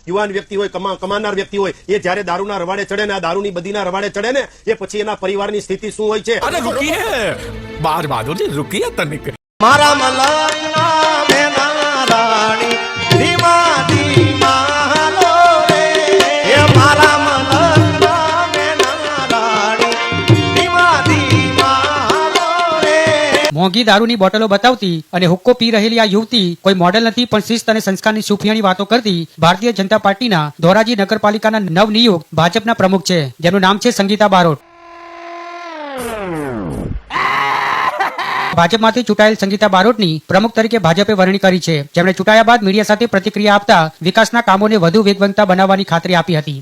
યુવાન વ્યક્તિ હોય, કમાનાર વ્યક્તિ હોય, એ જ્યારે દારૂના રવાડે ચડે ને, આ દારૂની બધીના રવાડે ચડે ને, એ પછી એના પરિવારની સ્થિતિ શું હોય છે? અરે રૂકીએ, બાર બાદોજી રૂકીએ તનિક. મારા મલકના મેના રાણી ધીમા ધીમા હાલો રે, એ મારા મલકના મેના રાણી ધીમા ધીમા હાલો રે. મોંઘી દારૂની બોટલો બતાવતી અને હુક્કો પી રહેલી આ યુવતી કોઈ મોડેલ નથી, પણ શિસ્ત અને સંસ્કારની સુફિયાની વાતો કરતી ભારતીય જનતા પાર્ટીના ધોરાજી નગરપાલિકાના નવનિયુક્ત ભાજપના પ્રમુખ છે, જેનું નામ છે સંગીતા બારોટ. ભાજપમાંથી ચૂંટાયેલ સંગીતા બારોટની પ્રમુખ તરીકે ભાજપે વરણી કરી છે, જેમણે ચૂંટાયા બાદ મીડિયા સાથે પ્રતિક્રિયા આપતા વિકાસના કામોને વધુ વેગવંતા બનાવવાની ખાતરી આપી હતી.